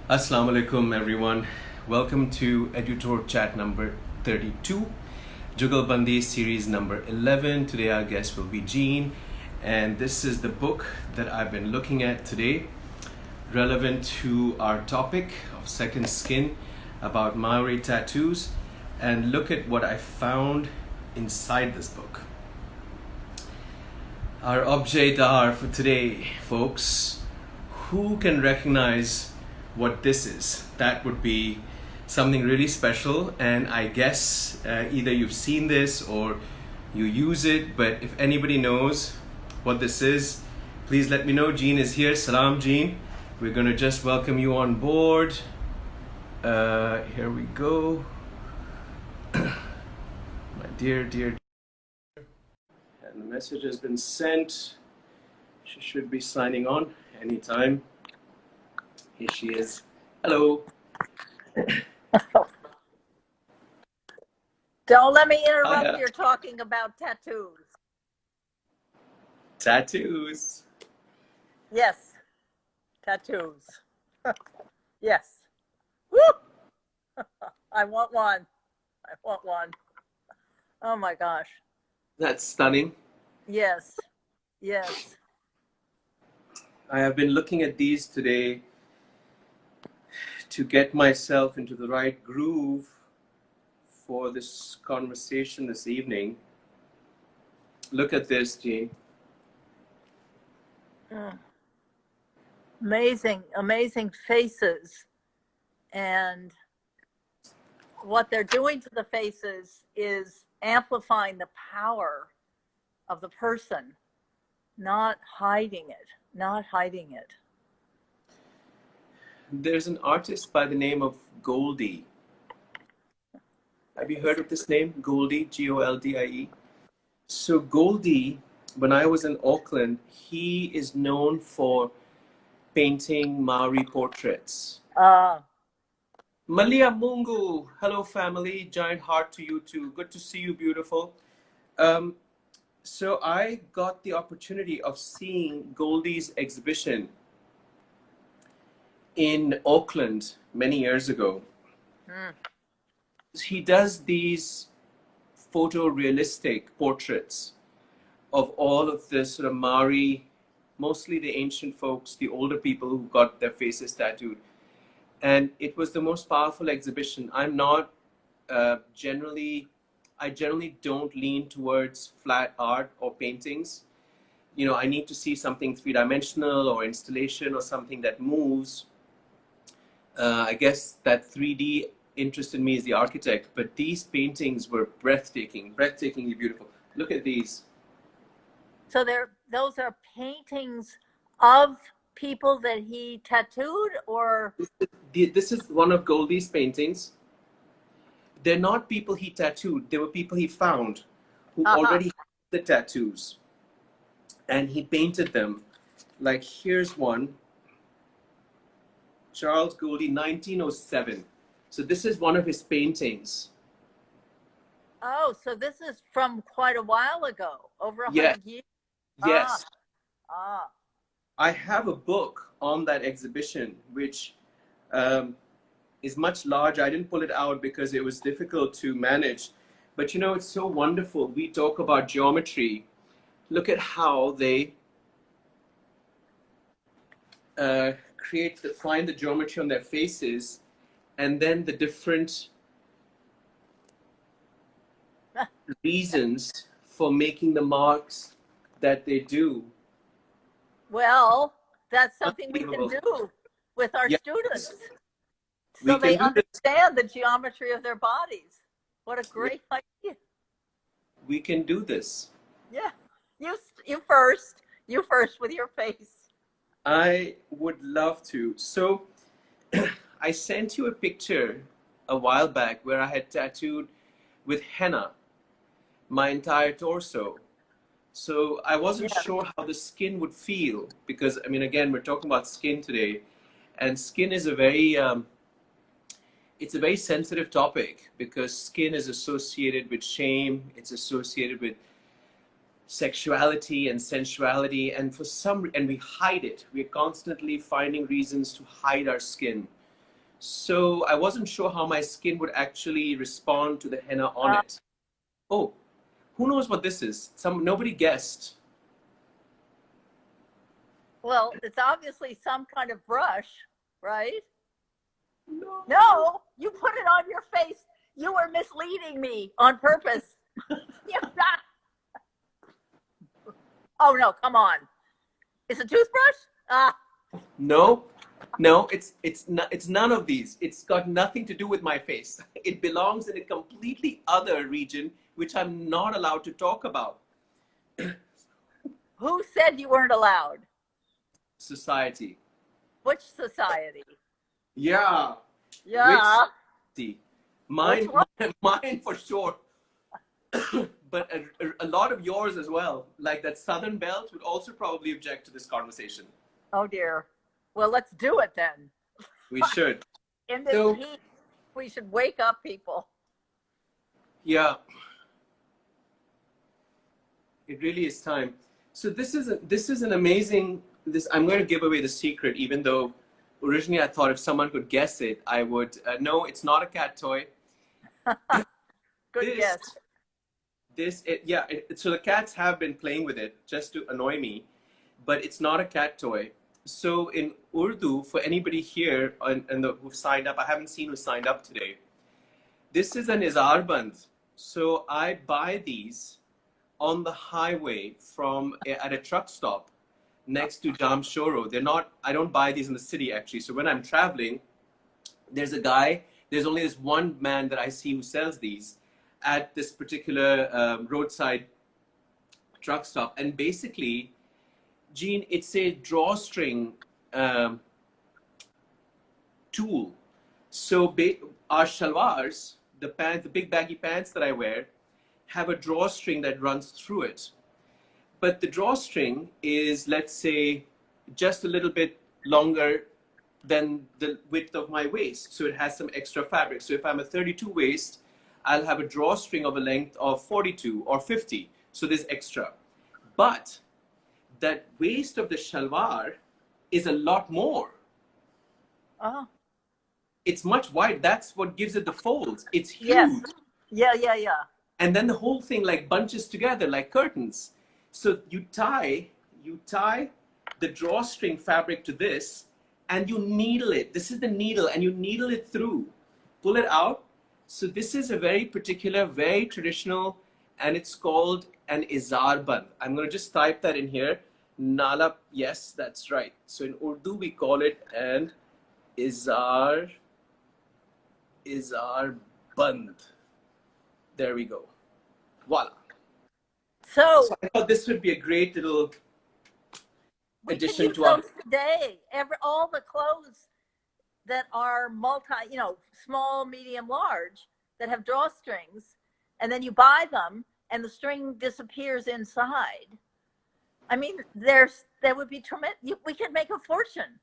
Assalamu alaikum everyone. Welcome to Edutour chat number 32, Jugalbandi series number 11. Today our guest will be Jean, and this is the book that I've been looking at today, relevant to our topic of second skin, about Maori tattoos. And look at what I found inside this book. Our objet d'art for today, folks. Who can recognize what this is? That would be something really special, and I guess either you've seen this or you use it, but if anybody knows what this is, please let me know. Jean is here. Salam, Jean. We're going to just welcome you on board. Here we go. My dear, and the message has been sent. She should be signing on anytime. Here she is. Hello. Don't let me interrupt. Hiya. You're talking about tattoos. Tattoos. Yes, tattoos. Yes. Woo! I want one. I want one. Oh my gosh. That's stunning. Yes. Yes. I have been looking at these today to get myself into the right groove for this conversation this evening. Look at this, Jean. Amazing, amazing faces. And what they're doing to the faces is amplifying the power of the person, not hiding it, not hiding it. There's an artist by the name of Goldie. Have you heard of this name? Goldie, Goldie. So Goldie, when I was in Auckland, he is known for painting Maori portraits. Malia Mungu, hello family, giant heart to you too. Good to see you, beautiful. So I got the opportunity of seeing Goldie's exhibition in Auckland many years ago. He does these photorealistic portraits of all of the sort of Maori, mostly the ancient folks, the older people who got their faces tattooed. And it was the most powerful exhibition. I'm not I generally don't lean towards flat art or paintings. You know, I need to see something three-dimensional or installation or something that moves. I guess that 3D interested me as the architect, but these paintings were breathtakingly beautiful. Look at these. So those are paintings of people that he tattooed, or? This is one of Goldie's paintings. They're not people he tattooed. They were people he found who already had the tattoos. And he painted them. Like, here's one. Charles Goldie, 1907. So this is one of his paintings. Oh, so this is from quite a while ago, over 100 years? Yes. Ah. I have a book on that exhibition, which is much larger. I didn't pull it out because it was difficult to manage. But you know, it's so wonderful. We talk about geometry. Look at how they find the geometry on their faces, and then the different reasons for making the marks that they do. Well, that's something we can do with our students. So they understand the geometry of their bodies. What a great idea. We can do this. Yeah. You first with your face. I would love to. So I sent you a picture a while back where I had tattooed with henna my entire torso. So I wasn't sure how the skin would feel, because I mean, again, we're talking about skin today, and skin is a very it's a very sensitive topic, because skin is associated with shame, it's associated with sexuality and sensuality, and we hide it. We're constantly finding reasons to hide our skin. So I wasn't sure how my skin would actually respond to the henna on it. Oh, who knows what this is? Nobody guessed. Well, it's obviously some kind of brush, right? No. No, you put it on your face. You were misleading me on purpose. Oh no, come on. It's a toothbrush? No, no, it's none of these. It's got nothing to do with my face. It belongs in a completely other region, which I'm not allowed to talk about. Who said you weren't allowed? Society. Which society? Yeah. Yeah. Which mine, mine for sure. But a lot of yours as well. Like that Southern Belt would also probably object to this conversation. Oh dear. Well, let's do it then. We should. In this heat, we should wake up people. Yeah. It really is time. So this is an amazing. I'm going to give away the secret, even though originally I thought if someone could guess it, I would. No, it's not a cat toy. Good guess. So the cats have been playing with it just to annoy me, but it's not a cat toy. So in Urdu, for anybody here who've signed up, I haven't seen who signed up today. This is an izaarband. So I buy these on the highway at a truck stop next to Jamshoro. I don't buy these in the city actually. So when I'm traveling, there's only this one man that I see who sells these at this particular roadside truck stop. And basically, Jean, it's a drawstring tool. So our shalwars, the big baggy pants that I wear, have a drawstring that runs through it. But the drawstring is, let's say, just a little bit longer than the width of my waist. So it has some extra fabric. So if I'm a 32 waist, I'll have a drawstring of a length of 42 or 50. So there's extra. But that waist of the shalwar is a lot more. Oh. It's much wide. That's what gives it the folds. It's huge. Yes. Yeah. And then the whole thing like bunches together like curtains. So you tie the drawstring fabric to this and you needle it. This is the needle and you needle it through. Pull it out. So this is a very particular, very traditional, and it's called an izaarband. I'm going to just type that in here. Nala, yes, that's right. So in Urdu, we call it an izaarband. There we go. Voila. So I thought this would be a great little addition to our today. All the clothes that are small, medium, large, that have drawstrings, and then you buy them and the string disappears inside. I mean, there would be tremendous. We could make a fortune.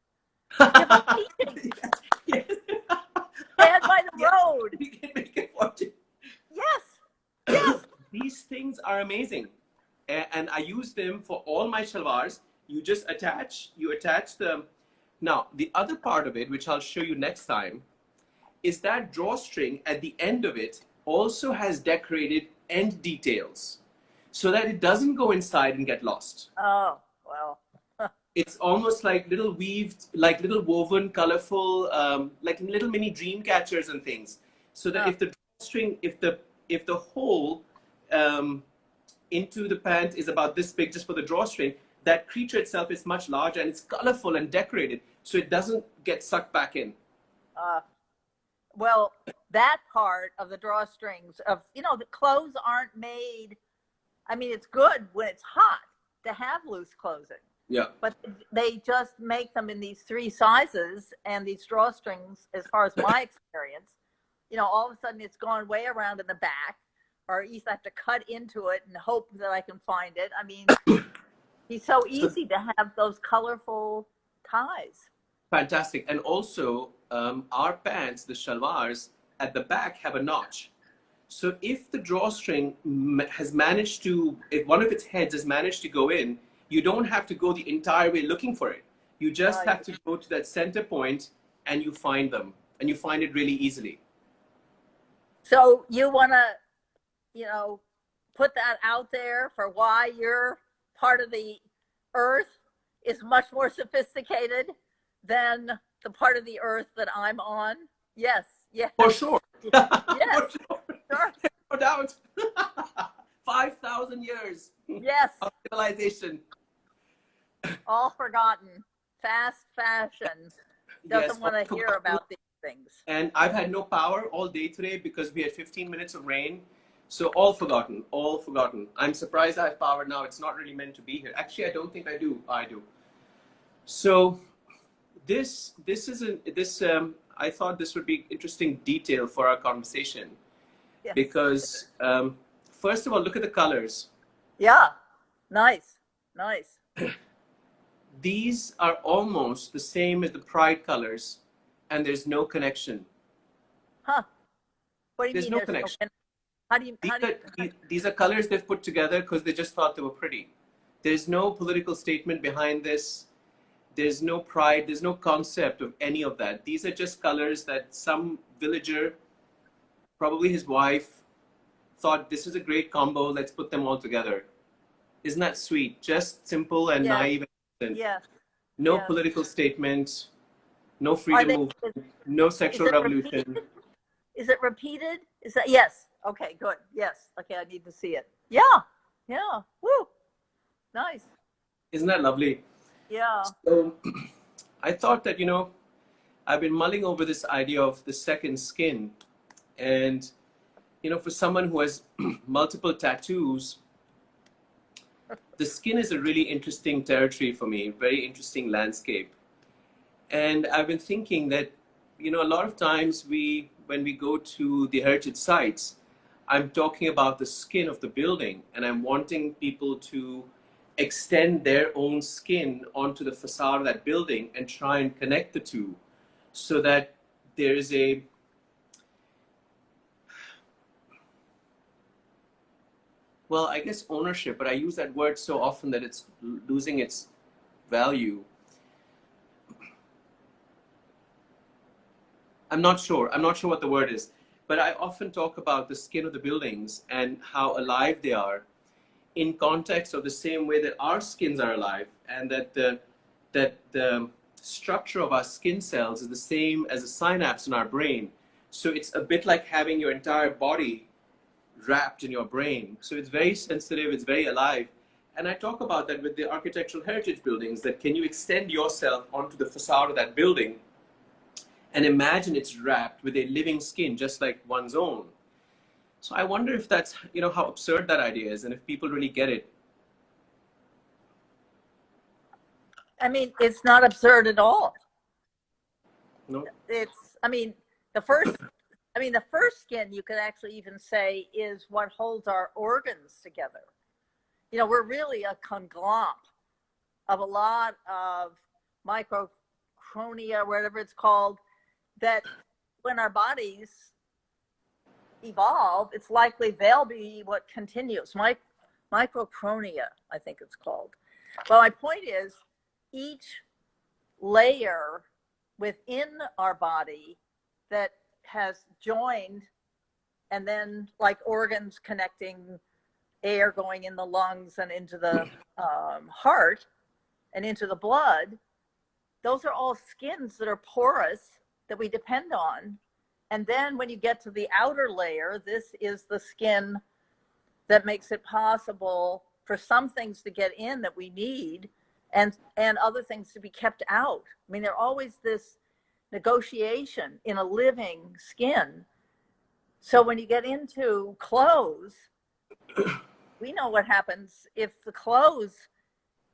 Yes. Stand by the road. We can make a fortune. Yes. These things are amazing. And I use them for all my shalwars. You just attach them. Now, the other part of it, which I'll show you next time, is that drawstring at the end of it also has decorated end details so that it doesn't go inside and get lost. Oh, well. It's almost like little woven, colorful, like little mini dream catchers and things. So that if the drawstring, if the hole into the pant is about this big just for the drawstring, that creature itself is much larger and it's colorful and decorated, so it doesn't get sucked back in. Well, that part of the drawstrings the clothes aren't made. I mean, it's good when it's hot to have loose clothing. Yeah. But they just make them in these 3 sizes, and these drawstrings, as far as my experience, all of a sudden it's gone way around in the back, or at least I have to cut into it and hope that I can find it. I mean, it's so easy to have those colorful ties. Fantastic. And also, our pants, the shalwars, at the back have a notch. So if the drawstring if one of its heads has managed to go in, you don't have to go the entire way looking for it. You just have to go to that center point and you find them. and you find it really easily. So you want to, you know, put that out there for why your part of the earth is much more sophisticated than the part of the earth that I'm on? Yes, yes. For sure. Yes, For sure. sure. No doubt. 5,000 years Yes. of civilization. All forgotten. Fast fashion doesn't want to hear about these things. And I've had no power all day today because we had 15 minutes of rain. So all forgotten, all forgotten. I'm surprised I have power now. It's not really meant to be here. Actually, I don't think I do. I do. So I thought this would be interesting detail for our conversation. Yes. Because first of all, look at the colors. Yeah, nice, nice. These are almost the same as the pride colors, and there's no connection. Huh? What do you there's mean? No there's connection. No These are colors they've put together because they just thought they were pretty. There's no political statement behind this. There's no pride. There's no concept of any of that. These are just colors that some villager, probably his wife, thought this is a great combo. Let's put them all together. Isn't that sweet? Just simple and naive. Yeah. No political statement. No freedom movement. No sexual revolution. Repeated? Is it repeated? Is that yes? Okay, good. Yes. Okay, I need to see it. Yeah. Yeah. Woo. Nice. Isn't that lovely? Yeah. So I thought that, I've been mulling over this idea of the second skin. And, for someone who has multiple tattoos, the skin is a really interesting territory for me, very interesting landscape. And I've been thinking that, a lot of times when we go to the heritage sites, I'm talking about the skin of the building, and I'm wanting people to extend their own skin onto the facade of that building and try and connect the two so that there is I guess ownership, but I use that word so often that it's losing its value. I'm not sure what the word is, but I often talk about the skin of the buildings and how alive they are in context of the same way that our skins are alive, and that the structure of our skin cells is the same as the synapse in our brain. So it's a bit like having your entire body wrapped in your brain. So it's very sensitive, it's very alive. And I talk about that with the architectural heritage buildings, that can you extend yourself onto the facade of that building and imagine it's wrapped with a living skin, just like one's own. So I wonder if that's, how absurd that idea is, and if people really get it. I mean, it's not absurd at all. No. The first skin, you could actually even say, is what holds our organs together. We're really a conglomerate of a lot of microchronia, whatever it's called, that when our bodies evolve, it's likely they'll be what continues. Microchronia, I think it's called. Well, my point is, each layer within our body that has joined, and then like organs connecting, air going in the lungs and into the heart and into the blood, those are all skins that are porous that we depend on. And then when you get to the outer layer, this is the skin that makes it possible for some things to get in that we need, and other things to be kept out. I mean, there's always this negotiation in a living skin. So when you get into clothes, we know what happens if the clothes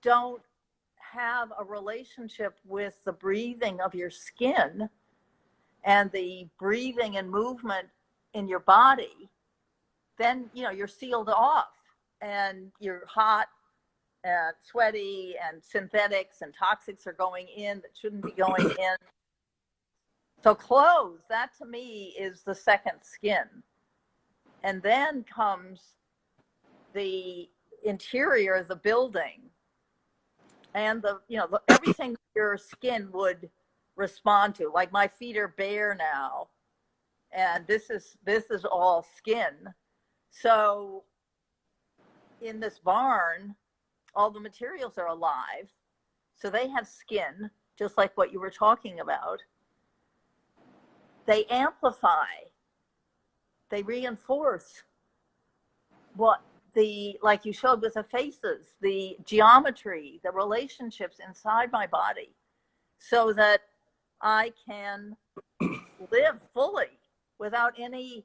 don't have a relationship with the breathing of your skin and the breathing and movement in your body. Then you're sealed off, and you're hot and sweaty, and synthetics and toxics are going in that shouldn't be going in. So clothes, that to me is the second skin. And then comes the interior of the building, and everything your skin would respond to. Like my feet are bare now, and this is all skin. So in this barn, all the materials are alive, so they have skin, just like what you were talking about. They amplify, they reinforce what like you showed with the faces, the geometry, the relationships inside my body, so that I can live fully without any,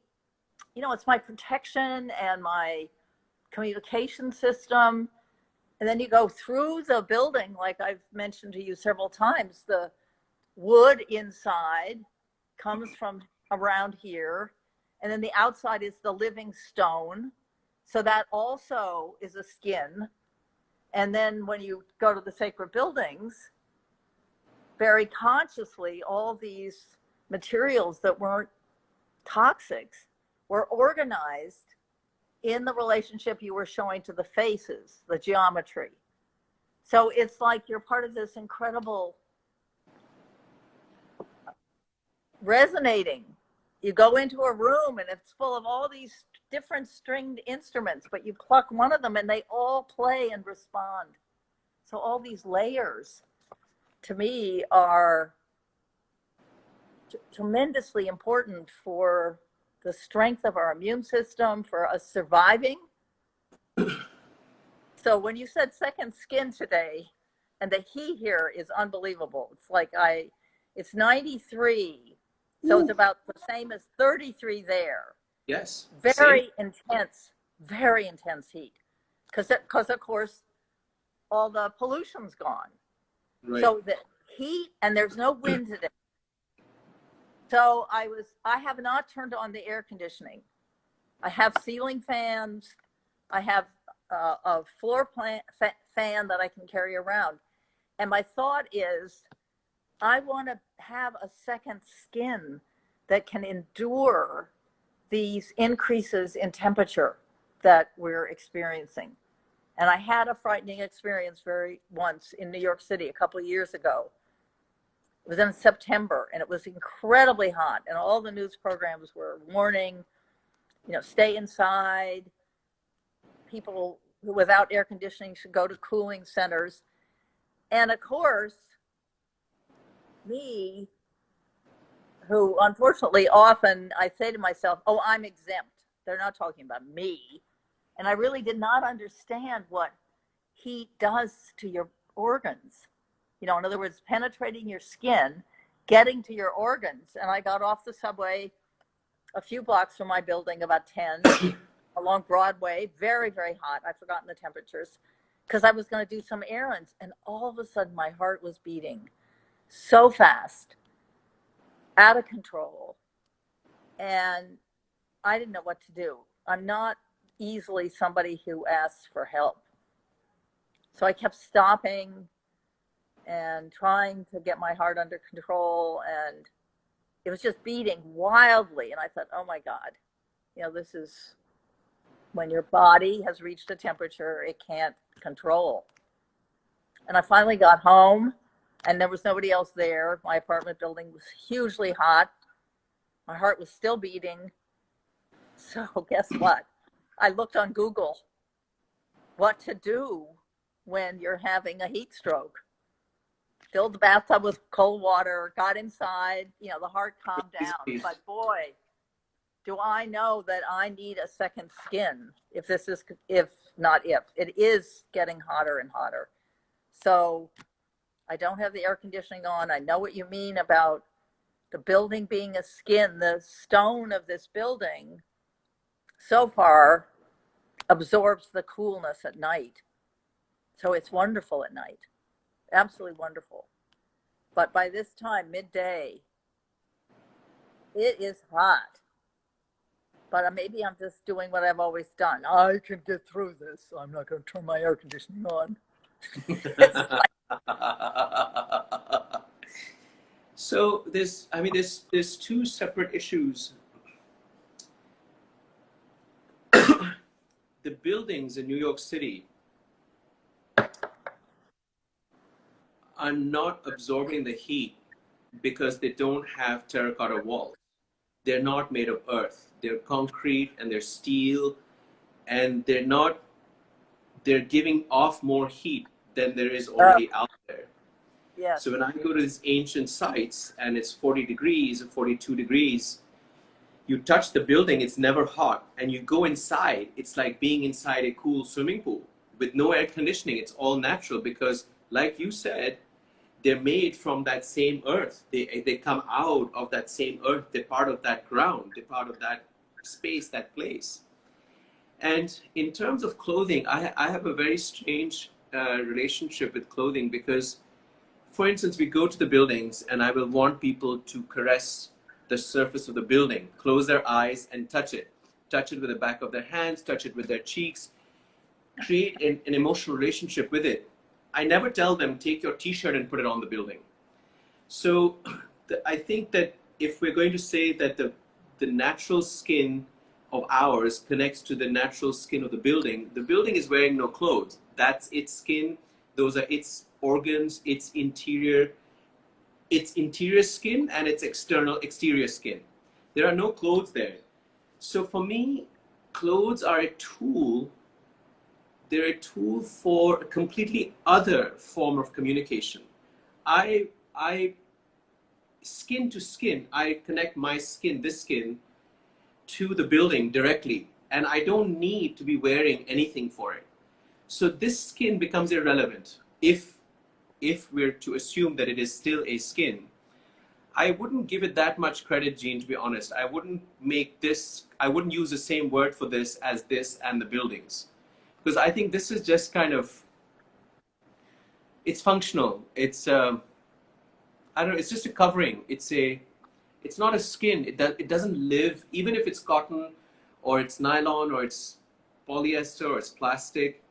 it's my protection and my communication system. And then you go through the building, like I've mentioned to you several times, the wood inside comes from around here, and then the outside is the living stone. So that also is a skin. And then when you go to the sacred buildings, very consciously, all these materials that weren't toxics were organized in the relationship you were showing to the faces, the geometry. So it's like you're part of this incredible resonating. You go into a room and it's full of all these different stringed instruments, but you pluck one of them and they all play and respond. So all these layers, to me, are tremendously important for the strength of our immune system, for us surviving. So when you said second skin today, and the heat here is unbelievable. It's like it's 93. So it's about the same as 33 there. Yes. Very intense heat. Because of course, all the pollution's gone. Right. So the heat, and there's no wind today. So I have not turned on the air conditioning. I have ceiling fans. I have a floor fan that I can carry around. And my thought is, I want to have a second skin that can endure these increases in temperature that we're experiencing. And I had a frightening experience once in New York City a couple of years ago. It was in September, and it was incredibly hot, and all the news programs were warning, stay inside. People who without air conditioning should go to cooling centers. And of course, me, who unfortunately often I say to myself, oh, I'm exempt. They're not talking about me. And I really did not understand what heat does to your organs. In other words, penetrating your skin, getting to your organs. And I got off the subway a few blocks from my building, about 10, along Broadway, very, very hot. I've forgotten the temperatures, because I was going to do some errands. And all of a sudden, my heart was beating so fast, out of control. And I didn't know what to do. I'm not easily somebody who asks for help. So I kept stopping and trying to get my heart under control, and it was just beating wildly. And I thought, oh my God, this is when your body has reached a temperature it can't control. And I finally got home, and there was nobody else there. My apartment building was hugely hot. My heart was still beating. So guess what? I looked on Google what to do when you're having a heat stroke. Filled the bathtub with cold water, got inside, the heart calmed down. But boy, do I know that I need a second skin if it is getting hotter and hotter. So I don't have the air conditioning on. I know what you mean about the building being a skin. The stone of this building so far absorbs the coolness at night. So it's wonderful at night. Absolutely wonderful. But by this time, midday, it is hot. But maybe I'm just doing what I've always done. I can get through this. I'm not going to turn my air conditioning on. So there's two separate issues. The buildings in New York City are not absorbing the heat because they don't have terracotta walls. They're not made of earth. They're concrete and they're steel, and they're giving off more heat than there is already out there. Yes. So when I go to these ancient sites and it's 40 degrees or 42 degrees, you touch the building, it's never hot. And you go inside, it's like being inside a cool swimming pool with no air conditioning. It's all natural because, like you said, they're made from that same earth. They come out of that same earth. They're part of that ground. They're part of that space, that place. And in terms of clothing, I have a very strange relationship with clothing because, for instance, we go to the buildings and I will want people to caress the surface of the building, close their eyes and touch it. Touch it with the back of their hands, touch it with their cheeks, create an emotional relationship with it. I never tell them, take your t-shirt and put it on the building. So I think that if we're going to say that the natural skin of ours connects to the natural skin of the building is wearing no clothes. That's its skin. Those are its organs, its interior skin and its exterior skin. There are no clothes there. So for me, clothes are a tool. They're a tool for a completely other form of communication. I skin to skin, I connect my skin, this skin, to the building directly, and I don't need to be wearing anything for it. So this skin becomes irrelevant if we're to assume that it is still a skin. I wouldn't give it that much credit, Gene, to be honest. I wouldn't use the same word for this as this and the buildings. Because I think this is just kind of, it's functional. It's, I don't know, it's just a covering. It's not a skin. It doesn't live, even if it's cotton or it's nylon or it's polyester or it's plastic.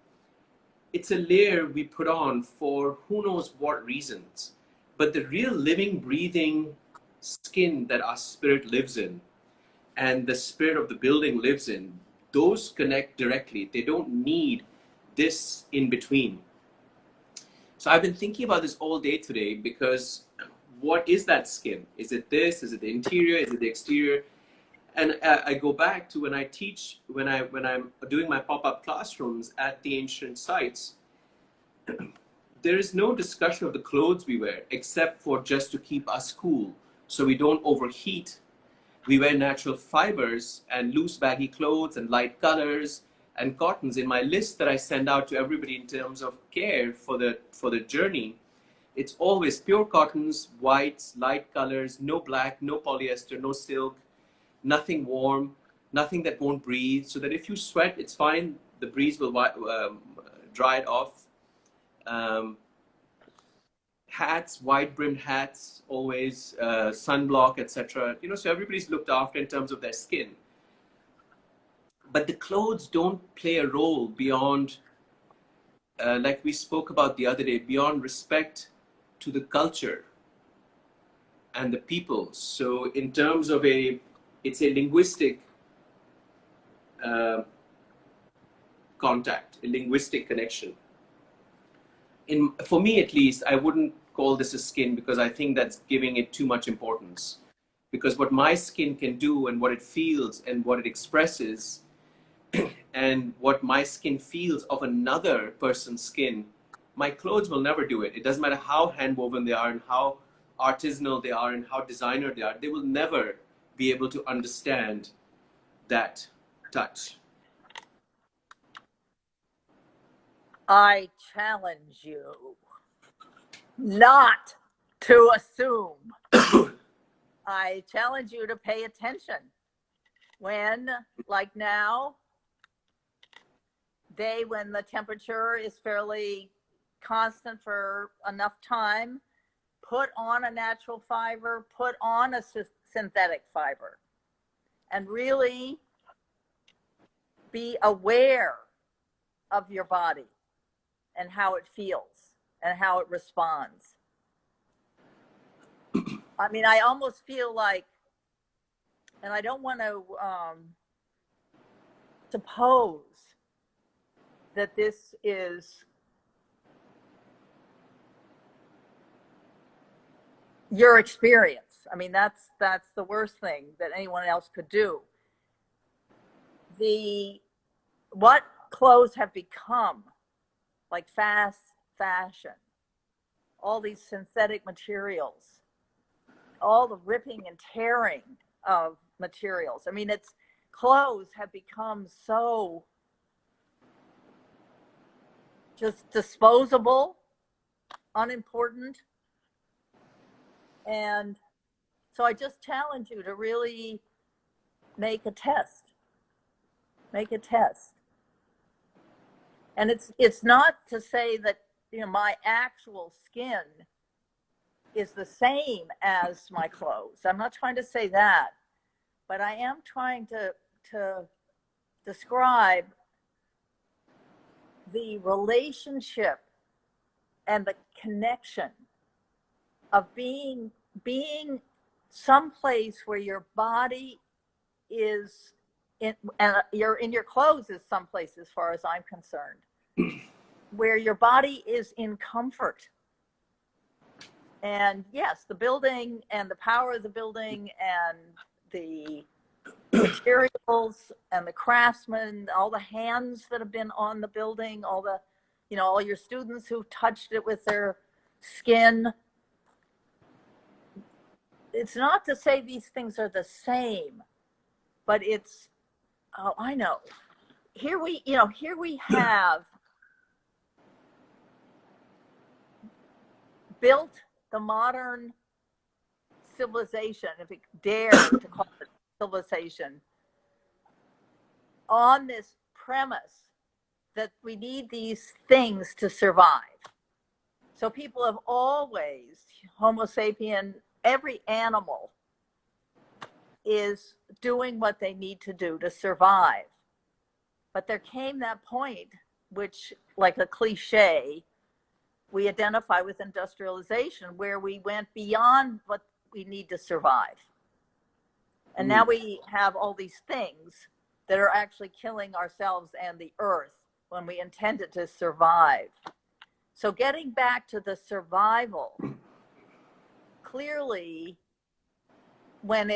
It's a layer we put on for who knows what reasons. But the real living, breathing skin that our spirit lives in and the spirit of the building lives in, those connect directly. They don't need this in between. So I've been thinking about this all day today because what is that skin? Is it this? Is it the interior? Is it the exterior? And I go back to when I teach, when I'm doing my pop-up classrooms at the ancient sites, there is no discussion of the clothes we wear except for just to keep us cool so we don't overheat. We wear natural fibers and loose baggy clothes and light colors and cottons. In my list that I send out to everybody in terms of care for the journey, it's always pure cottons, whites, light colors, no black, no polyester, no silk, nothing warm, nothing that won't breathe, so that if you sweat, it's fine. The breeze will dry it off. Hats, wide-brimmed hats, always sunblock, etc. You know, so everybody's looked after in terms of their skin. But the clothes don't play a role beyond, like we spoke about the other day, beyond respect to the culture and the people. So in terms of it's a linguistic contact, a linguistic connection. For me at least, I wouldn't call this a skin because I think that's giving it too much importance. Because what my skin can do and what it feels and what it expresses and what my skin feels of another person's skin, my clothes will never do it. It doesn't matter how hand-woven they are and how artisanal they are and how designer they are. They will never be able to understand that touch. I challenge you not to assume. I challenge you to pay attention when, like now, when the temperature is fairly constant for enough time, put on a natural fiber, put on a synthetic fiber, and really be aware of your body and how it feels and how it responds. I mean, I almost feel like, and I don't want to suppose that this is, your experience. I mean, that's the worst thing that anyone else could do. What clothes have become, like fast fashion, all these synthetic materials, all the ripping and tearing of materials. I mean, clothes have become so just disposable, unimportant. And so I just challenge you to really make a test. Make a test. And it's not to say that, you know, my actual skin is the same as my clothes. I'm not trying to say that, but I am trying to describe the relationship and the connection of being someplace where your body is in, and you're in your clothes is someplace, as far as I'm concerned, where your body is in comfort. And yes, the building and the power of the building and the materials and the craftsmen, all the hands that have been on the building, all the, you know, all your students who touched it with their skin. It's not to say these things are the same, but it's, oh, I know. Here we have built the modern civilization, if we dare to call it civilization, on this premise that we need these things to survive. So people have always, Homo sapien, every animal is doing what they need to do to survive. But there came that point, which, like a cliche, we identify with industrialization, where we went beyond what we need to survive. And now we have all these things that are actually killing ourselves and the earth when we intended to survive. So getting back to the survival, clearly, when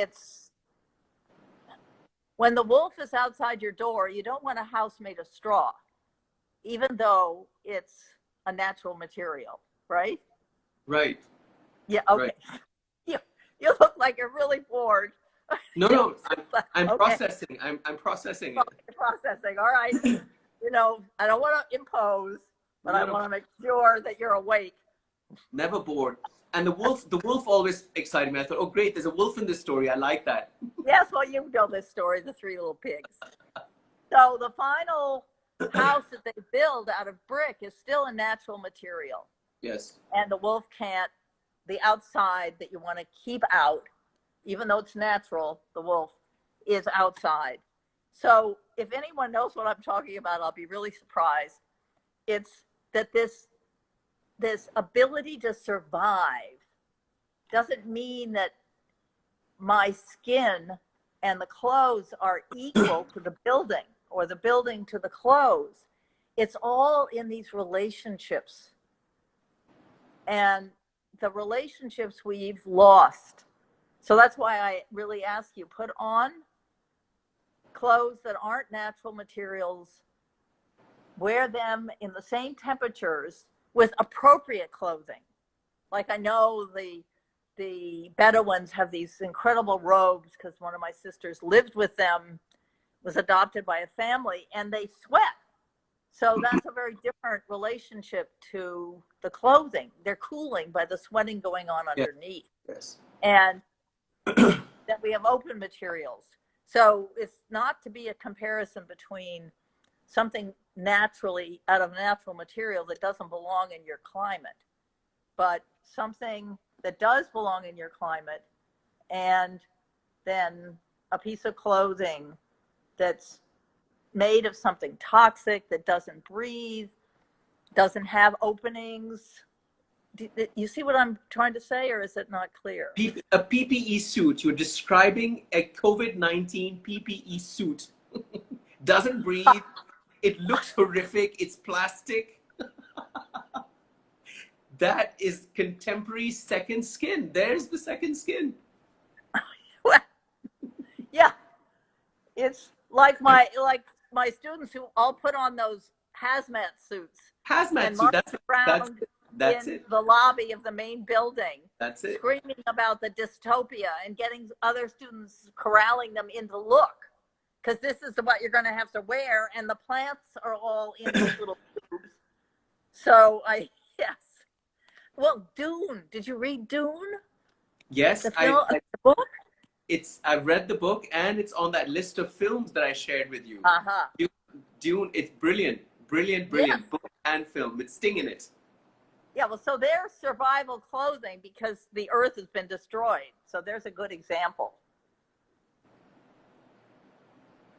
the wolf is outside your door, you don't want a house made of straw, even though it's a natural material, right? Right. Yeah, okay. Right. You look like you're really bored. No, I'm okay. processing. I'm processing it. Okay, processing, all right. You know, I don't want to impose, but I want to make sure that you're awake. Never bored. And the wolf always excited me. I thought, oh great, there's a wolf in this story. I like that. Yes, well, you know this story, the three little pigs. So the final house that they build out of brick is still a natural material. Yes. And the wolf can't, the outside that you want to keep out, even though it's natural, the wolf is outside. So if anyone knows what I'm talking about, I'll be really surprised. It's that this ability to survive doesn't mean that my skin and the clothes are equal to the building or the building to the clothes. It's all in these relationships. And the relationships we've lost. So that's why I really ask you, put on clothes that aren't natural materials, wear them in the same temperatures with appropriate clothing. Like I know the Bedouins have these incredible robes because one of my sisters lived with them, was adopted by a family, and they sweat. So that's a very different relationship to the clothing. They're cooling by the sweating going on underneath. Yes. And that we have open materials. So it's not to be a comparison between something naturally out of natural material that doesn't belong in your climate, but something that does belong in your climate, and then a piece of clothing that's made of something toxic, that doesn't breathe, doesn't have openings. You see what I'm trying to say, or is it not clear? A PPE suit. You're describing a COVID-19 PPE suit. Doesn't breathe. It looks horrific. It's plastic. That is contemporary second skin. There's the second skin. Well, yeah, it's like my students who all put on those hazmat suits Hazmat and suit. march around That's in it. the lobby of the main building, That's it. screaming about the dystopia and getting other students, corralling them into look, because this is what you're going to have to wear, and the plants are all in these little tubes. So yes. Well, Dune. Did you read Dune? Yes, The film, the book. I've read the book, and it's on that list of films that I shared with you. Uh-huh. Dune, it's brilliant, brilliant, brilliant. Yes. Book and film with Sting in it. Yeah, well, so there's survival clothing because the earth has been destroyed. So there's a good example.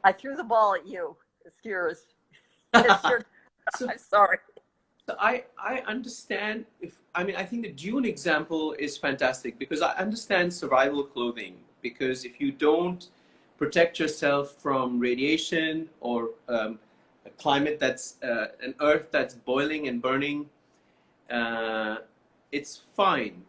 I threw the ball at you. It's yours. It's your, I'm sorry. So I understand I think the Dune example is fantastic because I understand survival clothing, because if you don't protect yourself from radiation or a climate that's an earth that's boiling and burning, it's fine.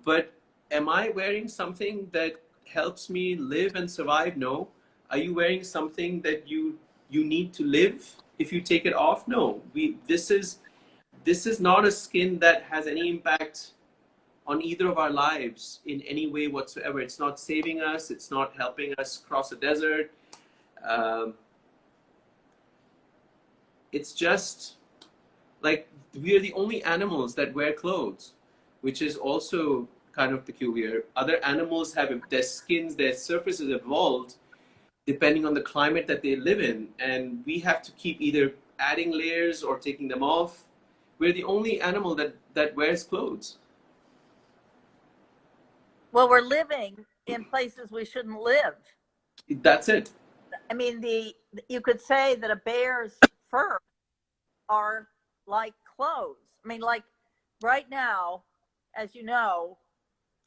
But am I wearing something that helps me live and survive? No. Are you wearing something that you need to live? If you take it off, no. This is not a skin that has any impact on either of our lives in any way whatsoever. It's not saving us. It's not helping us cross a desert. It's just like we are the only animals that wear clothes, which is also kind of peculiar. Other animals have their skins, their surfaces evolved depending on the climate that they live in, and we have to keep either adding layers or taking them off. We're the only animal that wears clothes. Well, we're living in places we shouldn't live. That's it. I mean, you could say that a bear's fur are like clothes. I mean, like right now, as you know,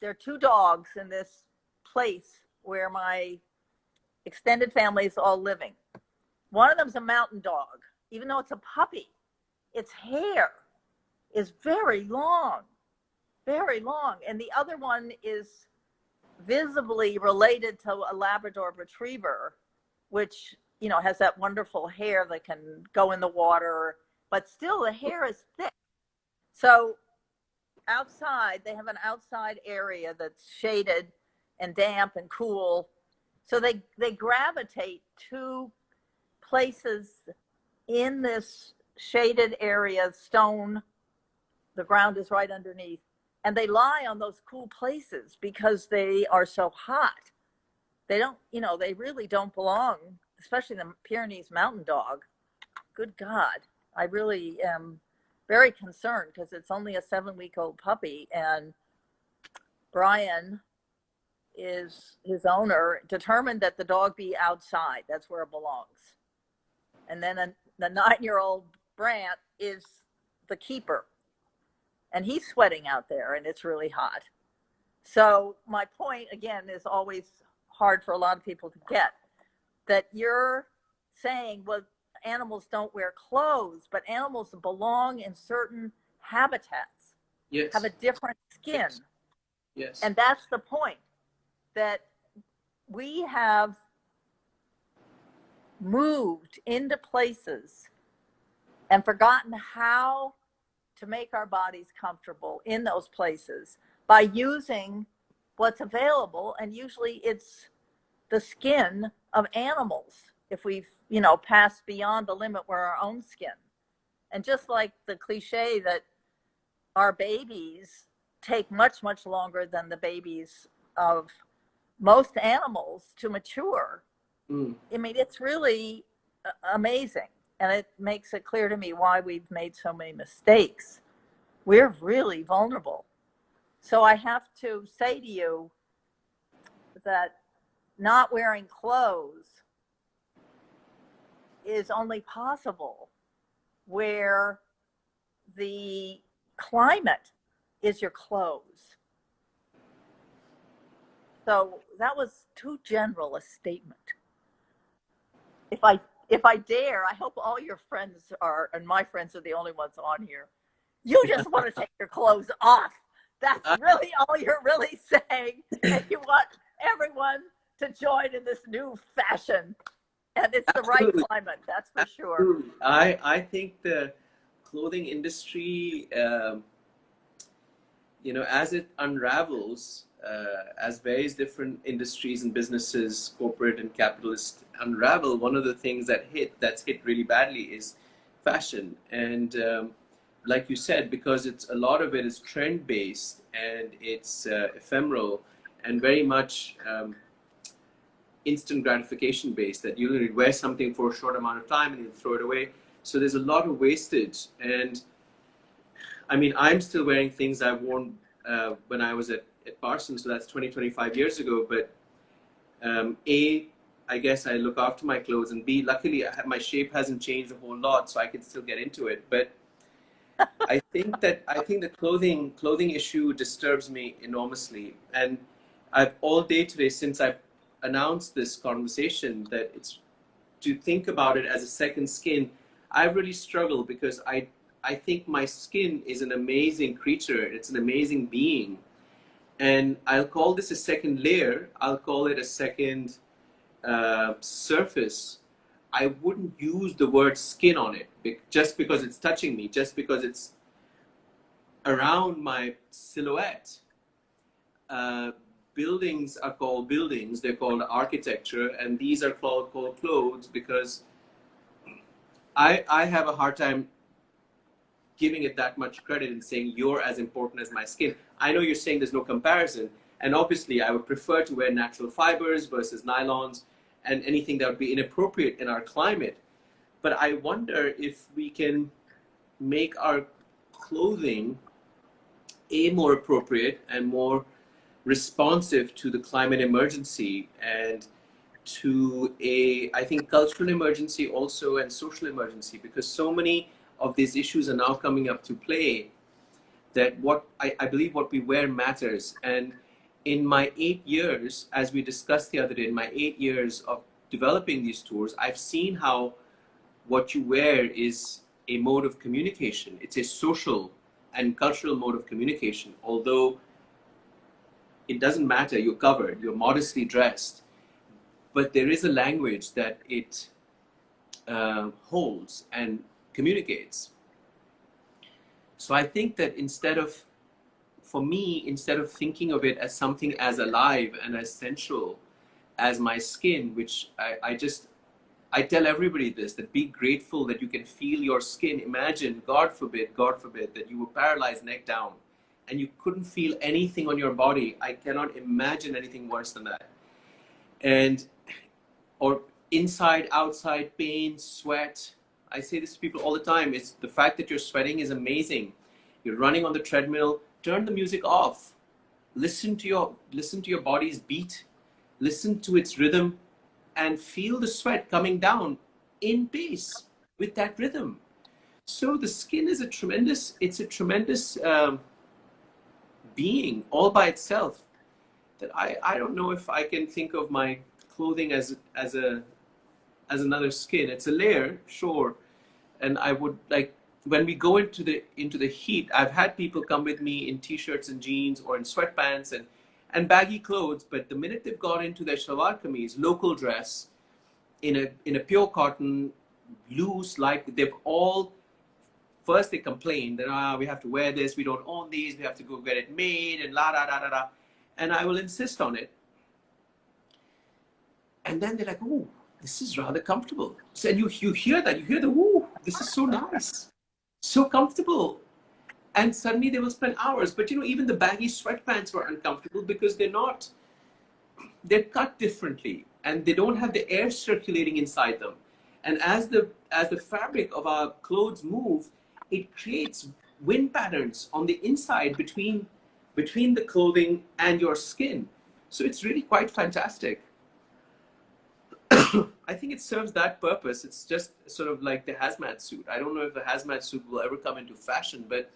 there are two dogs in this place where my extended family is all living. One of them's a mountain dog. Even though it's a puppy, its hair is very long, very long. And the other one is visibly related to a Labrador retriever, which, you know, has that wonderful hair that can go in the water, but still the hair is thick. So outside, they have an outside area that's shaded and damp and cool. So they gravitate to places in this shaded area, stone, the ground is right underneath, and they lie on those cool places because they are so hot. They don't, you know, they really don't belong, especially the Pyrenees mountain dog. Good God. I really am very concerned because it's only a 7-week-old puppy, and Brian is his owner, determined that the dog be outside. That's where it belongs. And then the 9-year-old Brant is the keeper, and he's sweating out there, and it's really hot. So my point, again, is always hard for a lot of people to get, that you're saying, well, animals don't wear clothes, but animals belong in certain habitats, Yes. have a different skin. Yes. And that's the point, that we have moved into places and forgotten how to make our bodies comfortable in those places by using what's available. And usually it's the skin of animals if we've, you know, passed beyond the limit where our own skin. And just like the cliche that our babies take much, much longer than the babies of most animals to mature. I mean, it's really amazing. And it makes it clear to me why we've made so many mistakes. We're really vulnerable. So I have to say to you that not wearing clothes is only possible where the climate is your clothes. So that was too general a statement. If I dare, I hope all your friends are, and my friends are the only ones on here, You just want to take your clothes off. That's I, really all you're really saying. And you want everyone to join in this new fashion. And it's the right absolutely, climate, that's for sure. absolutely. I think the clothing industry, you know, as it unravels, as various different industries and businesses, corporate and capitalist, unravel, one of the things that's hit really badly is fashion. And like you said, because it's a lot of it is trend based and it's ephemeral and very much instant gratification based, that you wear something for a short amount of time and you throw it away. So there's a lot of wastage. And I mean, I'm still wearing things I've worn when I was at Parsons, so that's 20, 25 years ago. But A, I guess I look after my clothes, and B, luckily my shape hasn't changed a whole lot, so I can still get into it. But I think the clothing issue disturbs me enormously. And I've all day today, since I've announced this conversation, that it's to think about it as a second skin. I've really struggled because I think my skin is an amazing creature. It's an amazing being. And I'll call this a second layer. I'll call it a second surface. I wouldn't use the word skin on it just because it's touching me, just because it's around my silhouette. Buildings are called buildings. They're called architecture. And these are called clothes because I have a hard time giving it that much credit and saying you're as important as my skin. I know you're saying there's no comparison, and obviously I would prefer to wear natural fibers versus nylons and anything that would be inappropriate in our climate. But I wonder if we can make our clothing more appropriate and more responsive to the climate emergency and to I think, cultural emergency also, and social emergency, because so many of these issues are now coming up to play, that what I believe what we wear matters. And in my 8 years, as we discussed the other day, in my 8 years of developing these tours, I've seen how what you wear is a mode of communication. It's a social and cultural mode of communication. Although it doesn't matter, you're covered, you're modestly dressed, but there is a language that it holds and communicates. So I think that for me, instead of thinking of it as something as alive and as sensual as my skin, which I tell everybody this, that be grateful that you can feel your skin. Imagine, God forbid, that you were paralyzed neck down and you couldn't feel anything on your body. I cannot imagine anything worse than that. Or inside, outside, pain, sweat. I say this to people all the time. It's the fact that you're sweating is amazing. You're running on the treadmill, turn the music off. Listen to your body's beat. Listen to its rhythm and feel the sweat coming down in pace with that rhythm. So the skin is a tremendous being all by itself, that I don't know if I can think of my clothing as another skin. It's a layer, sure. And I would like, when we go into the heat, I've had people come with me in t-shirts and jeans or in sweatpants and baggy clothes, but the minute they've got into their shalwar kameez, local dress, in a pure cotton, loose, like they've all, first they complain that we have to wear this, we don't own these, we have to go get it made, and la da da da da. And I will insist on it. And then they're like, "Oh, this is rather comfortable." So, and you hear that, you hear the, "Ooh, this is so nice, so comfortable." And suddenly they will spend hours. But you know, even the baggy sweatpants were uncomfortable because they're cut differently and they don't have the air circulating inside them. And as the fabric of our clothes move, it creates wind patterns on the inside between the clothing and your skin. So it's really quite fantastic. I think it serves that purpose. It's just sort of like the hazmat suit. I don't know if the hazmat suit will ever come into fashion, but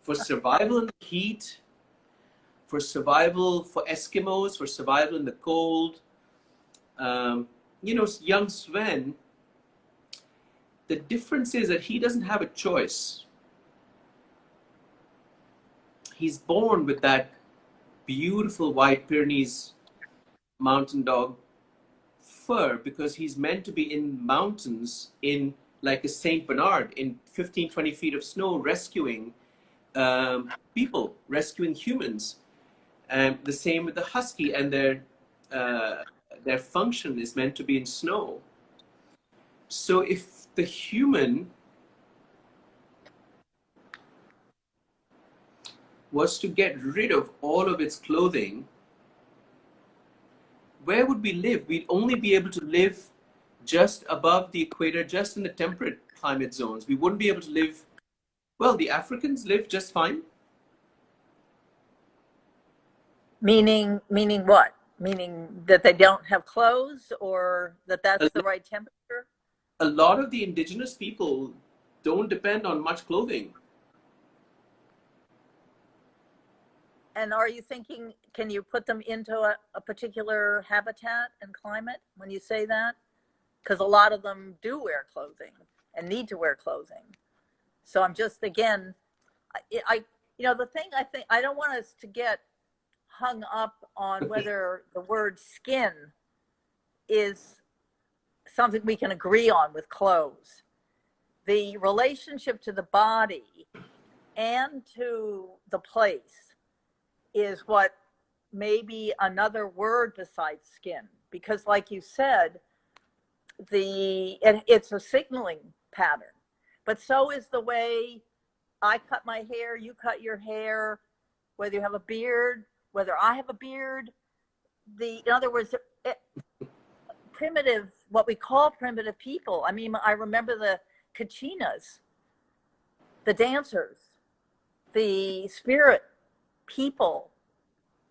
for survival in the heat, for survival for Eskimos, for survival in the cold, you know, young Sven, the difference is that he doesn't have a choice. he's born with that beautiful white Pyrenees mountain dog fur because he's meant to be in mountains in like a Saint Bernard in 15, 20 feet of snow, rescuing people, rescuing humans. The same with the husky, and their function is meant to be in snow. So if the human was to get rid of all of its clothing, where would we live? We'd only be able to live just above the equator, just in the temperate climate zones. We wouldn't be able to live, well, the Africans live just fine. Meaning what? Meaning that they don't have clothes, or that's the right temperature? A lot of the indigenous people don't depend on much clothing. And are you thinking, can you put them into a particular habitat and climate when you say that? Because a lot of them do wear clothing and need to wear clothing. So I'm just, again, the thing I think, I don't want us to get hung up on whether the word skin is something we can agree on with clothes. The relationship to the body and to the place is what maybe another word besides skin, because like you said, it's a signaling pattern, but so is the way I cut my hair, you cut your hair, whether you have a beard, whether I have a beard. In other words, primitive, what we call primitive people. I mean, I remember the Kachinas, the dancers, the spirit people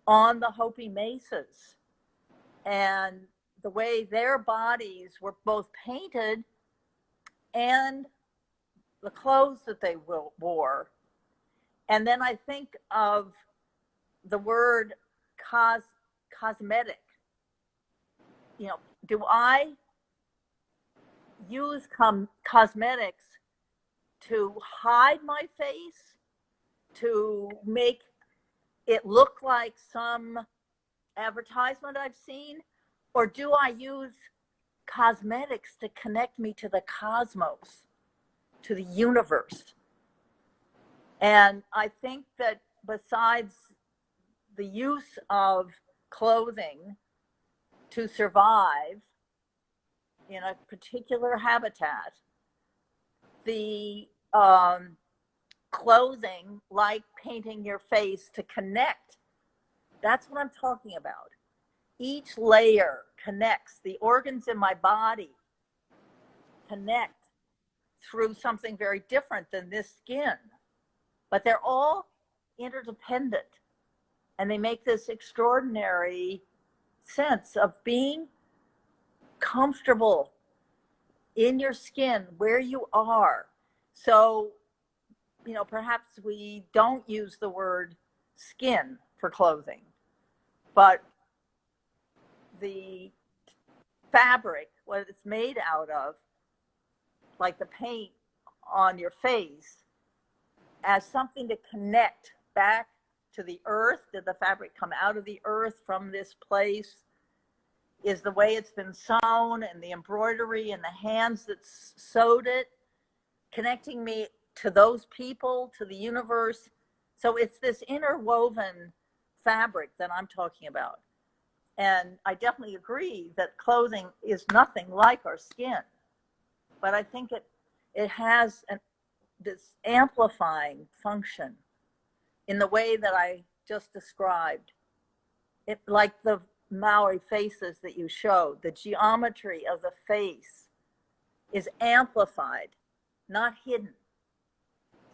on the Hopi mesas, and the way their bodies were both painted and the clothes that they wore. And then I think of the word cosmetic. Do I use cosmetics to hide my face, to make it look like some advertisement I've seen? Or do I use cosmetics to connect me to the cosmos, to the universe? And I think that besides the use of clothing to survive in a particular habitat, the clothing, like painting your face to connect, that's what I'm talking about. Each layer connects. The organs in my body connect through something very different than this skin, but they're all interdependent, and they make this extraordinary sense of being comfortable in your skin where you are. So, perhaps we don't use the word skin for clothing, but the fabric, what it's made out of, like the paint on your face, as something to connect back to the earth. Did the fabric come out of the earth from this place? Is the way it's been sewn, and the embroidery and the hands that sewed it, connecting me to those people, to the universe. So it's this interwoven fabric that I'm talking about. And I definitely agree that clothing is nothing like our skin, but I think it has this amplifying function in the way that I just described. It, like the Maori faces that you showed, the geometry of the face is amplified, not hidden.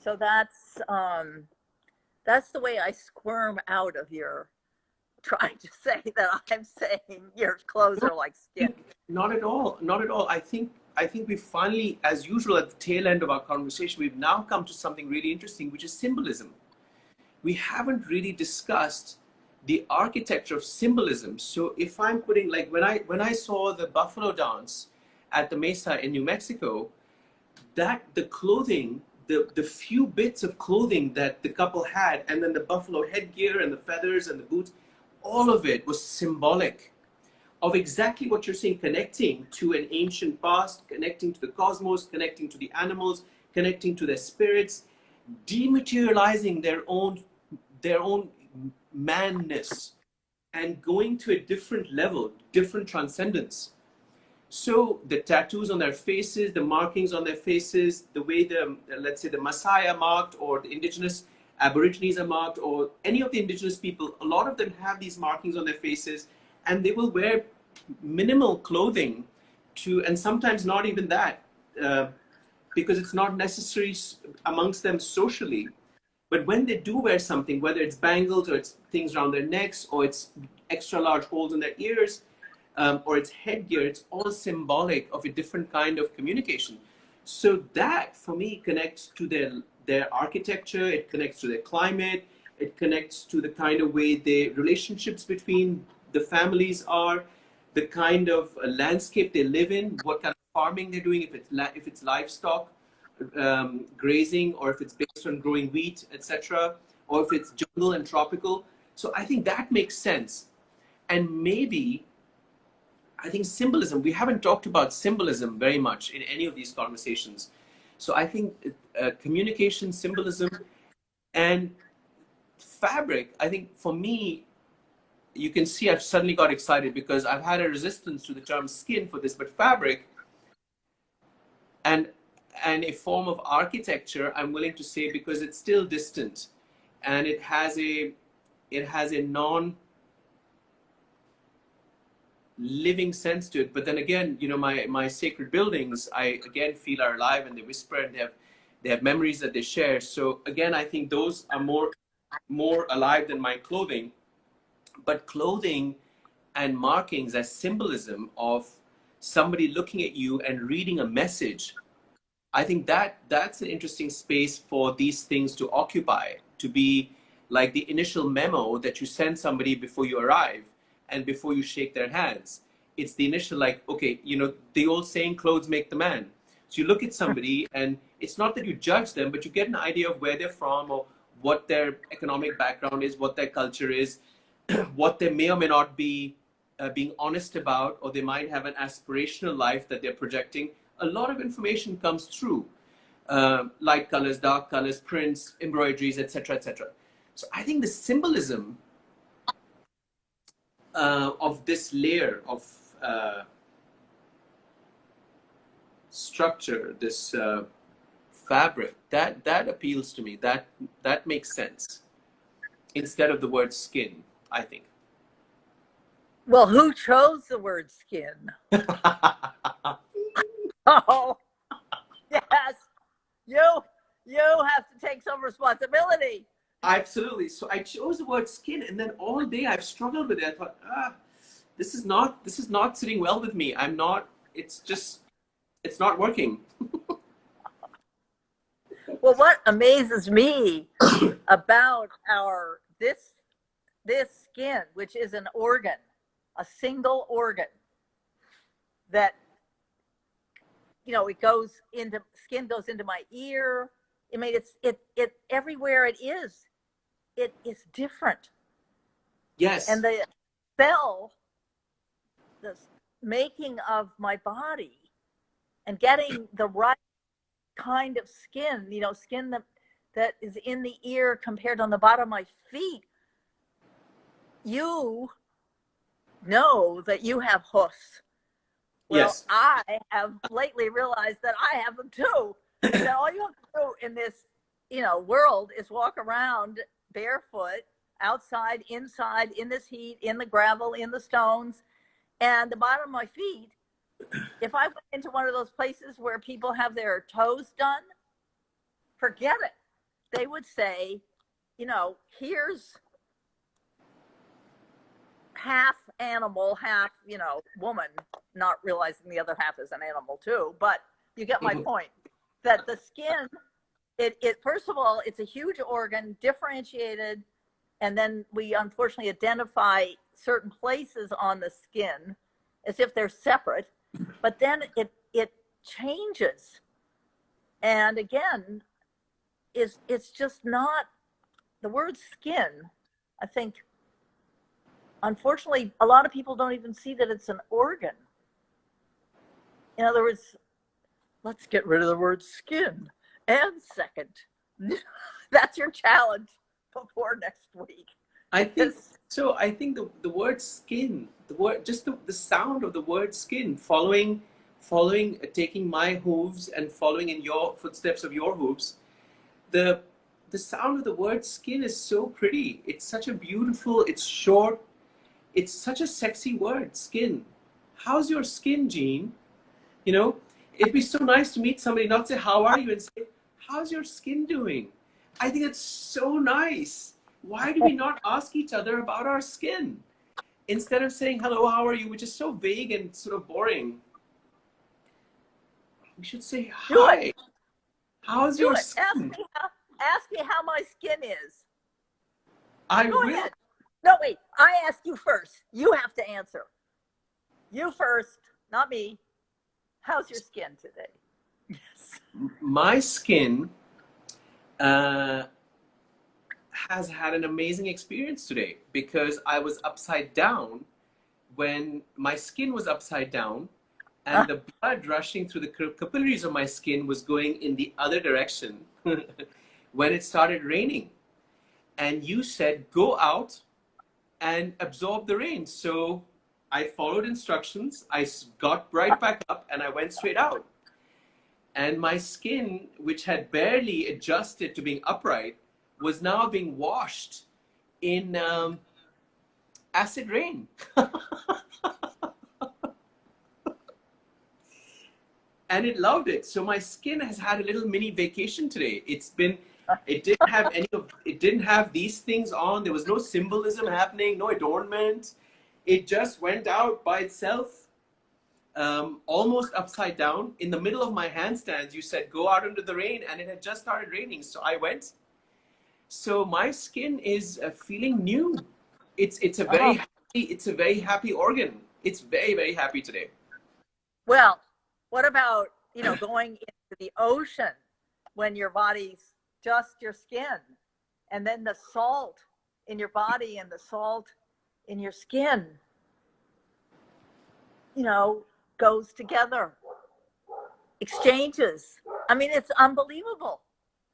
So that's the way I squirm out of your trying to say that I'm saying your clothes are like skin. Not at all. Not at all. I think we finally, as usual, at the tail end of our conversation, we've now come to something really interesting, which is symbolism. We haven't really discussed the architecture of symbolism. So if I'm putting, like when I saw the buffalo dance at the Mesa in New Mexico, that the clothing the few bits of clothing that the couple had, and then the buffalo headgear and the feathers and the boots, all of it was symbolic of exactly what you're saying, connecting to an ancient past, connecting to the cosmos, connecting to the animals, connecting to their spirits, dematerializing their own manness, and going to a different level, different transcendence. So the tattoos on their faces, the markings on their faces, the way the, let's say, the Maasai are marked, or the indigenous Aborigines are marked, or any of the indigenous people, a lot of them have these markings on their faces, and they will wear minimal clothing and sometimes not even that, because it's not necessary amongst them socially. But when they do wear something, whether it's bangles or it's things around their necks or it's extra large holes in their ears, or it's headgear, it's all symbolic of a different kind of communication. So that, for me, connects to their architecture, it connects to their climate, it connects to the kind of way the relationships between the families are, the kind of landscape they live in, what kind of farming they're doing, if it's livestock, grazing, or if it's based on growing wheat, etc., or if it's jungle and tropical. So I think that makes sense. And maybe, I think symbolism, we haven't talked about symbolism very much in any of these conversations. So I think communication, symbolism, and fabric, I think for me, you can see I've suddenly got excited because I've had a resistance to the term skin for this, but fabric and a form of architecture, I'm willing to say, because it's still distant and it has a non living sense to it. But then again, you know, my sacred buildings, I again feel are alive, and they whisper, and they have memories that they share. So again, I think those are more alive than my clothing. But clothing and markings as symbolism of somebody looking at you and reading a message, I think that's an interesting space for these things to occupy, to be like the initial memo that you send somebody before you arrive and before you shake their hands. It's the initial, like, okay, you know, the old saying, clothes make the man. So you look at somebody, and it's not that you judge them, but you get an idea of where they're from, or what their economic background is, what their culture is, what they may or may not be being honest about, or they might have an aspirational life that they're projecting. A lot of information comes through, light colors, dark colors, prints, embroideries, etc., etc. So I think the symbolism of this layer of structure, this fabric, that appeals to me. That makes sense instead of the word skin, I think. Well, who chose the word skin? Oh, yes. You have to take some responsibility. Absolutely. So I chose the word skin, and then all day I've struggled with it. I thought, this is not sitting well with me. It's not working. Well, what amazes me about this skin, which is an organ, a single organ that, you know, skin goes into my ear. I mean, it everywhere it is different. Yes. And the making of my body and getting the right kind of skin, you know, skin that is in the ear compared on the bottom of my feet. You know that you have hoofs. Well, Yes. I have lately realized that I have them too. That all you have to do in this, you know, world is walk around barefoot, outside, inside, in this heat, in the gravel, in the stones, and the bottom of my feet. If I went into one of those places where people have their toes done, forget it. They would say, you know, here's half animal, half, you know, woman, not realizing the other half is an animal too. But you get my point, that the skin, it first of all, it's a huge organ, differentiated, and then we unfortunately identify certain places on the skin as if they're separate, but then it changes. And again, it's just not the word skin. I think, unfortunately, a lot of people don't even see that it's an organ. In other words, let's get rid of the word skin. And second, that's your challenge before next week. I think so. I think the word skin, the word, just the sound of the word skin, following, taking my hooves and following in your footsteps of your hooves, the sound of the word skin is so pretty. It's such a beautiful, it's short, it's such a sexy word, skin. How's your skin, Jean? You know, it'd be so nice to meet somebody, not say, how are you, and say, how's your skin doing? I think it's so nice. Why do we not ask each other about our skin? Instead of saying, hello, how are you, which is so vague and sort of boring. We should say, hi. How's your skin? Ask me how my skin is. Go ahead. No, wait. I ask you first. You have to answer. You first, not me. How's your skin today? Yes. My skin has had an amazing experience today because I was upside down when my skin was upside down and the blood rushing through the capillaries of my skin was going in the other direction when it started raining. And you said, go out and absorb the rain. So I followed instructions. I got right back up and I went straight out. And my skin, which had barely adjusted to being upright, was now being washed in acid rain. And it loved it. So my skin has had a little mini vacation today. It didn't have these things on. There was no symbolism happening, no adornment. It just went out by itself, almost upside down. In the middle of my handstands, you said, go out into the rain, and it had just started raining. So I went. So my skin is feeling new. It's a very happy organ. It's very, very happy today. Well, what about, going into the ocean when your body's just your skin, and then the salt in your body and the salt in your skin, goes together, exchanges. I mean, it's unbelievable.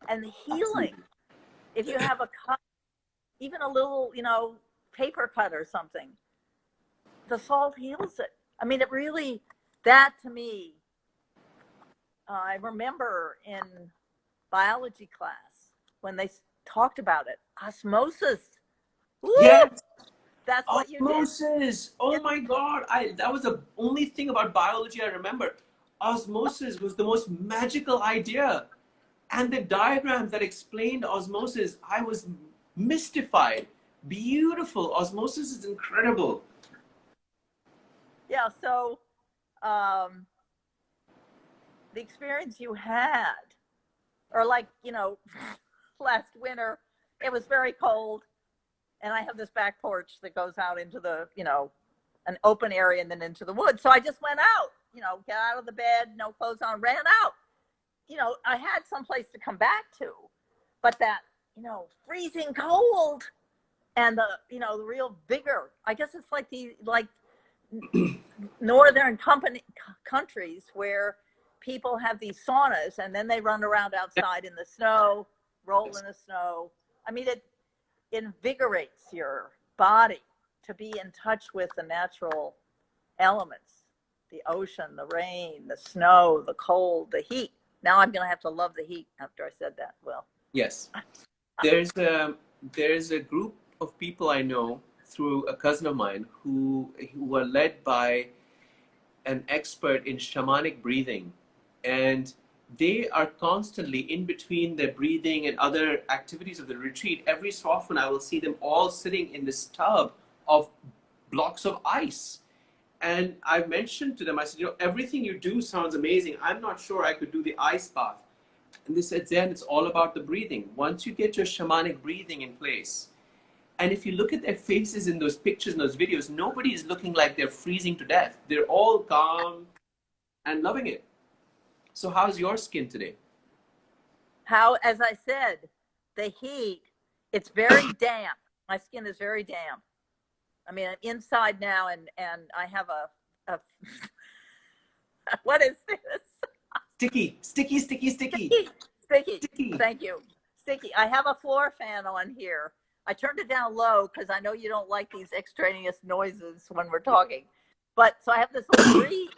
And the healing, if you have a cut, even a little, paper cut or something, the salt heals it. I mean, it really, that to me, I remember in biology class when they talked about it, osmosis. Woo! Yes. That's what osmosis. Oh my God. That was the only thing about biology I remember. Osmosis was the most magical idea. And the diagrams that explained osmosis, I was mystified. Beautiful. Osmosis is incredible. Yeah, so the experience you had, or like, last winter, it was very cold, and I have this back porch that goes out into the, an open area and then into the woods. So I just went out, get out of the bed, no clothes on, ran out. I had some place to come back to, but that, freezing cold and the real vigor. I guess it's like northern countries where people have these saunas and then they run around outside in the snow, roll in the snow. I mean, it invigorates your body to be in touch with the natural elements, the ocean, the rain, the snow, the cold, the heat. Now I'm going to have to love the heat after I said that. Well, yes, there's a group of people I know through a cousin of mine who are led by an expert in shamanic breathing, and they are constantly in between their breathing and other activities of the retreat. Every so often I will see them all sitting in this tub of blocks of ice. And I mentioned to them, I said, everything you do sounds amazing. I'm not sure I could do the ice bath. And they said, Zen, it's all about the breathing. Once you get your shamanic breathing in place, and if you look at their faces in those pictures and those videos, nobody is looking like they're freezing to death. They're all calm and loving it. So how's your skin today? how, as I said, the heat, it's very damp. My skin is very damp. I mean, I'm inside now, and I have a what is this? Sticky, sticky, sticky, sticky. Sticky. Sticky. Thank you. Sticky. I have a floor fan on here. I turned it down low because I know you don't like these extraneous noises when we're talking. But so I have this little breeze,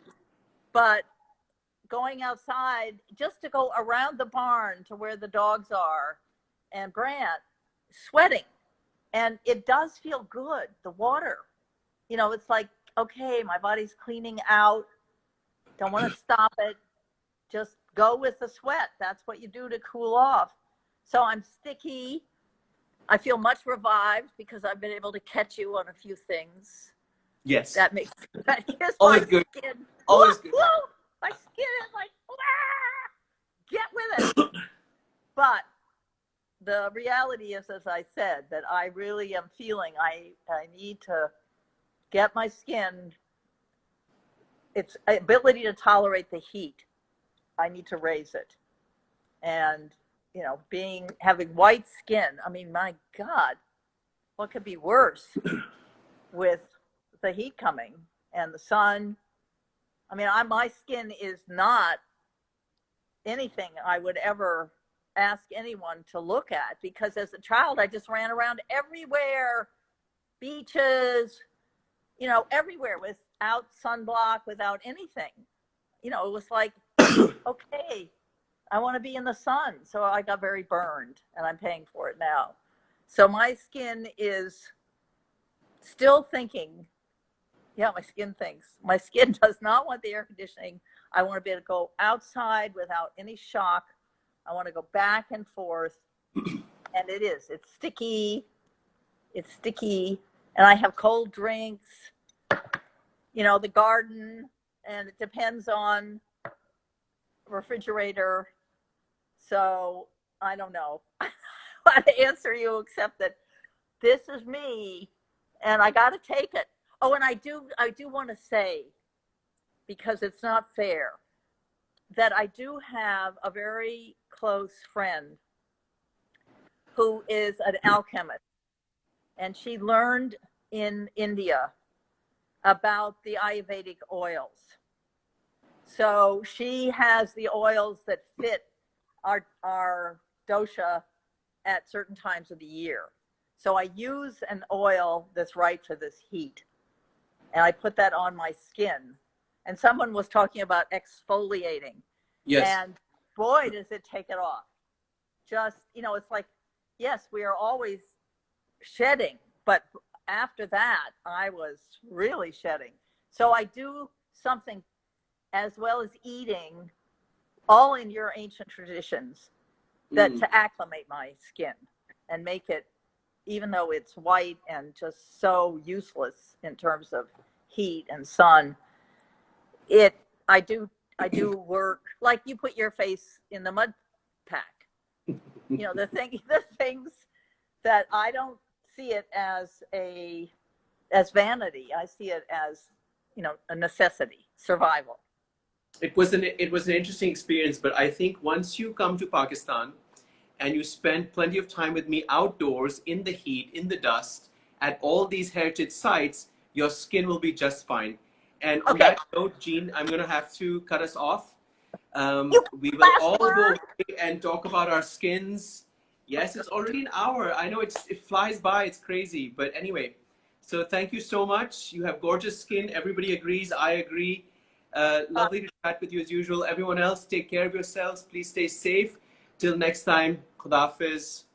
but going outside just to go around the barn to where the dogs are and Brant, sweating. And it does feel good, the water. You know, it's like, okay, my body's cleaning out. Don't want to stop it. Just go with the sweat. That's what you do to cool off. So I'm sticky. I feel much revived because I've been able to catch you on a few things. Yes. That makes that is always my good. Skin. Always good. Whoa, my skin is like, get with it. But the reality is, as I said, that I really am feeling I need to get my skin, its ability to tolerate the heat. I need to raise it. And, you know, having white skin, I mean, my God, what could be worse with the heat coming and the sun? I mean, my skin is not anything I would ever ask anyone to look at, because as a child, I just ran around everywhere, beaches, you know, everywhere without sunblock, without anything. You know, it was like, okay, I want to be in the sun. So I got very burned, and I'm paying for it now. So my skin is still thinking, yeah, my skin thinks. My skin does not want the air conditioning. I want to be able to go outside without any shock. I want to go back and forth. And it's sticky. It's sticky. And I have cold drinks, you know, the garden, and it depends on refrigerator. So I don't know how to answer you, except that this is me and I got to take it. Oh, and I do want to say, because it's not fair, that I do have a very close friend who is an alchemist, and she learned in India about the Ayurvedic oils. So she has the oils that fit our dosha at certain times of the year. So I use an oil that's right for this heat, and I put that on my skin. And someone was talking about exfoliating. Yes. And boy, does it take it off. Just, you know, it's like, yes, we are always shedding, but after that, I was really shedding. So I do something as well as eating, all in your ancient traditions, that to acclimate my skin and make it, even though it's white and just so useless in terms of heat and sun, I do work like you put your face in the mud pack. You know, the things that I don't see it as vanity. I see it as, you know, a necessity, survival. It was an interesting experience, but I think once you come to Pakistan and you spend plenty of time with me outdoors in the heat, in the dust, at all these heritage sites, your skin will be just fine. And on that note, Jean, I'm going to have to cut us off. We will all go away and talk about our skins. Yes, it's already an hour. I know it flies by. It's crazy. But anyway, so thank you so much. You have gorgeous skin. Everybody agrees. I agree. Lovely to chat with you as usual. Everyone else, take care of yourselves. Please stay safe. Till next time, Khuda Hafiz.